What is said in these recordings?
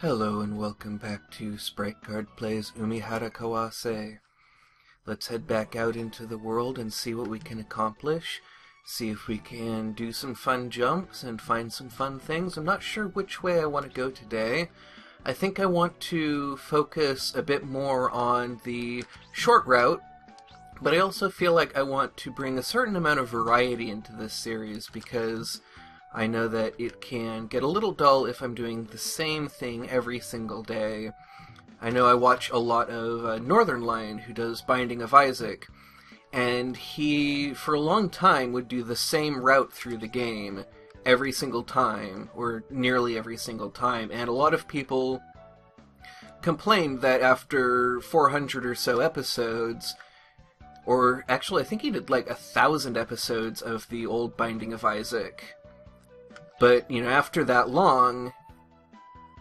Hello and welcome back to Sprite Guard Plays Umihara Kawase. Let's head back out into the world and see what we can accomplish. See if we can do some fun jumps and find some fun things. I'm not sure which way I want to go today. I think I want to focus a bit more on the short route, but I also feel like I want to bring a certain amount of variety into this series because I know that it can get a little dull if I'm doing the same thing every single day. I know I watch a lot of Northern Lion, who does Binding of Isaac, and he, for a long time, would do the same route through the game every single time, or nearly every single time, and a lot of people complained that after 400 or so episodes, or actually I think he did like 1,000 episodes of the old Binding of Isaac, but, after that long,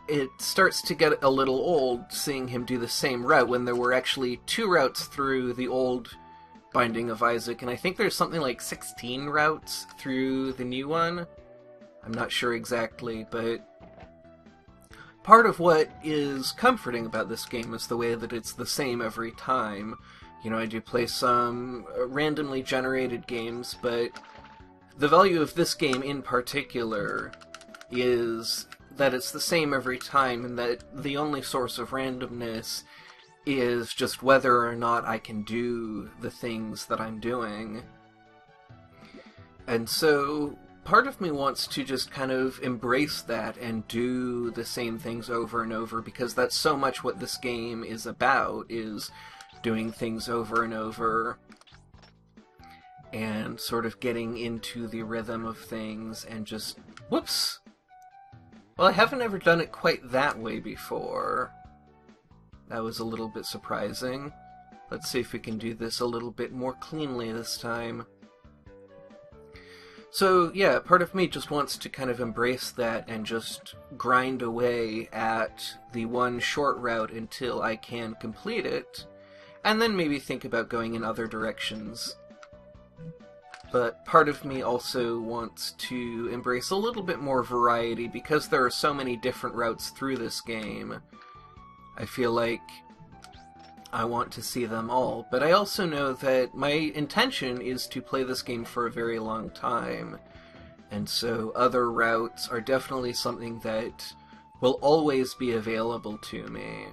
it starts to get a little old seeing him do the same route when there were actually 2 routes through the old Binding of Isaac, and I think there's something like 16 routes through the new one. I'm not sure exactly, but part of what is comforting about this game is the way that it's the same every time. I do play some randomly generated games, but the value of this game in particular is that it's the same every time, and that the only source of randomness is just whether or not I can do the things that I'm doing. And so part of me wants to just kind of embrace that and do the same things over and over, because that's so much what this game is about, is doing things over and over and sort of getting into the rhythm of things and just... Whoops! Well, I haven't ever done it quite that way before. That was a little bit surprising. Let's see if we can do this a little bit more cleanly this time. So, yeah, part of me just wants to kind of embrace that and just grind away at the one short route until I can complete it, and then maybe think about going in other directions. But part of me also wants to embrace a little bit more variety because there are so many different routes through this game. I feel like I want to see them all, but I also know that my intention is to play this game for a very long time, and so other routes are definitely something that will always be available to me.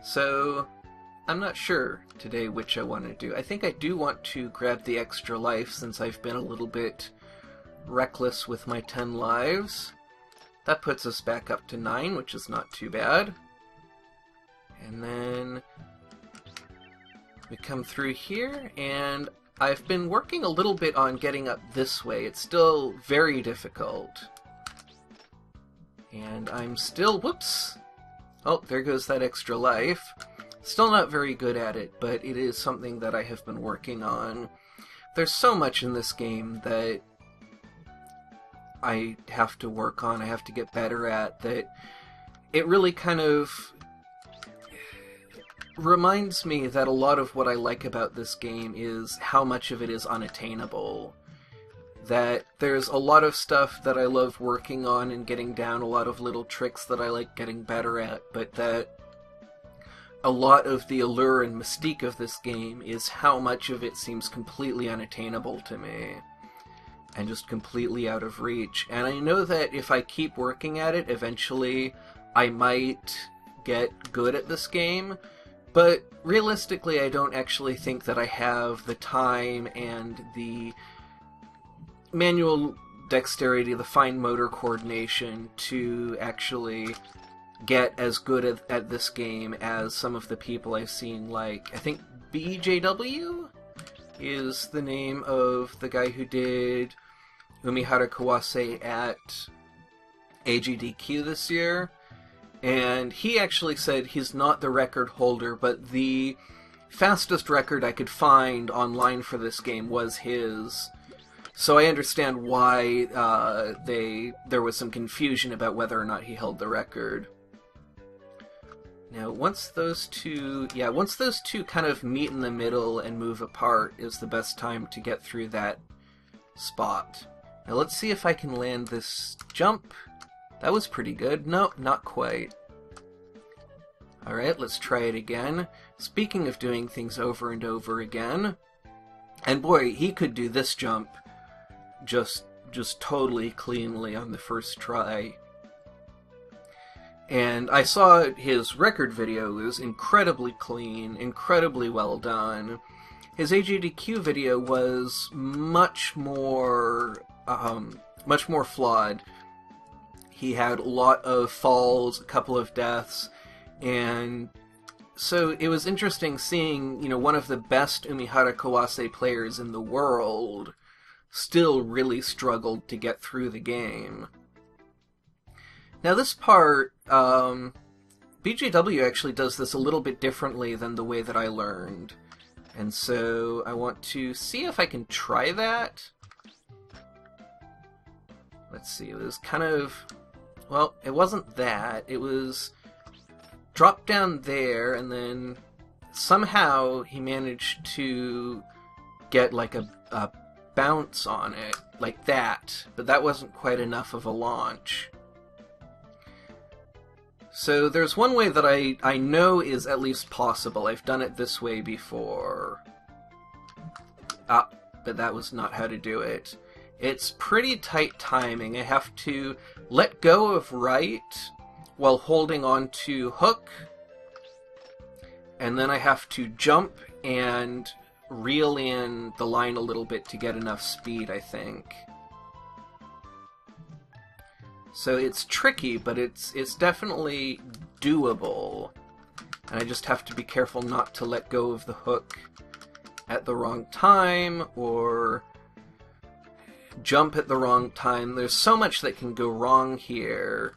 So I'm not sure today which I want to do. I think I do want to grab the extra life since I've been a little bit reckless with my 10 lives. That puts us back up to 9, which is not too bad. And then we come through here, and I've been working a little bit on getting up this way. It's still very difficult. And I'm still... Whoops! Oh, there goes that extra life. Still not very good at it, but it is something that I have been working on. There's so much in this game that I have to work on, I have to get better at, that it really kind of reminds me that a lot of what I like about this game is how much of it is unattainable. That there's a lot of stuff that I love working on and getting down, a lot of little tricks that I like getting better at, but that a lot of the allure and mystique of this game is how much of it seems completely unattainable to me, and just completely out of reach. And I know that if I keep working at it, eventually I might get good at this game, but realistically I don't actually think that I have the time and the manual dexterity, the fine motor coordination to actually get as good at this game as some of the people I've seen, like, I think BJW is the name of the guy who did Umihara Kawase at AGDQ this year, and he actually said he's not the record holder, but the fastest record I could find online for this game was his. So I understand why there was some confusion about whether or not he held the record. Now, once those two kind of meet in the middle and move apart is the best time to get through that spot. Now let's see if I can land this jump That was pretty good. No, not quite. Alright, let's try it again. Speaking of doing things over and over again, and boy, he could do this jump just totally cleanly on the first try. And I saw his record video. It was incredibly clean, incredibly well done. His AGDQ video was much more flawed. He had a lot of falls, a couple of deaths, and so it was interesting seeing, one of the best Umihara Kawase players in the world still really struggled to get through the game. Now this part, BJW actually does this a little bit differently than the way that I learned. And so I want to see if I can try that. Let's see, it was kind of... Well, it wasn't that. It was drop down there, and then somehow he managed to get like a bounce on it, like that. But that wasn't quite enough of a launch. So there's one way that I know is at least possible. I've done it this way before. But that was not how to do it. It's pretty tight timing. I have to let go of right while holding on to hook. And then I have to jump and reel in the line a little bit to get enough speed, I think. So it's tricky, but it's definitely doable. And I just have to be careful not to let go of the hook at the wrong time, or jump at the wrong time. There's so much that can go wrong here,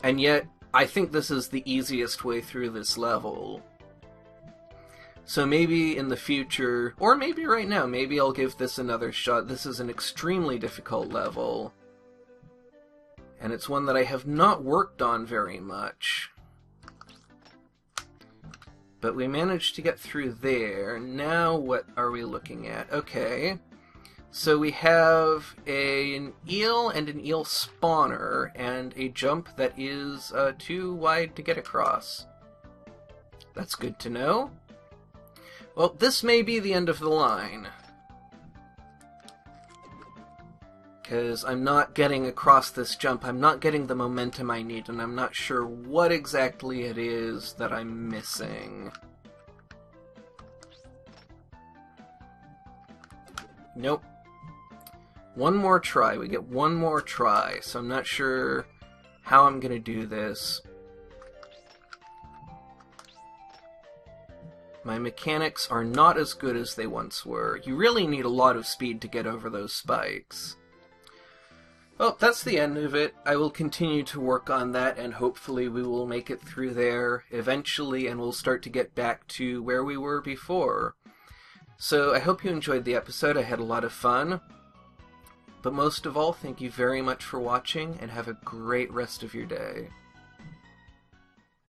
and yet I think this is the easiest way through this level. So maybe in the future, or maybe right now, maybe I'll give this another shot. This is an extremely difficult level, and it's one that I have not worked on very much. But we managed to get through there. Now what are we looking at? Okay. So we have an eel and an eel spawner, and a jump that is too wide to get across. That's good to know. Well, this may be the end of the line, because I'm not getting across this jump. I'm not getting the momentum I need, and I'm not sure what exactly it is that I'm missing. Nope. One more try. We get one more try, so I'm not sure how I'm going to do this. My mechanics are not as good as they once were. You really need a lot of speed to get over those spikes. Well, that's the end of it. I will continue to work on that, and hopefully we will make it through there eventually, and we'll start to get back to where we were before. So I hope you enjoyed the episode. I had a lot of fun. But most of all, thank you very much for watching, and have a great rest of your day.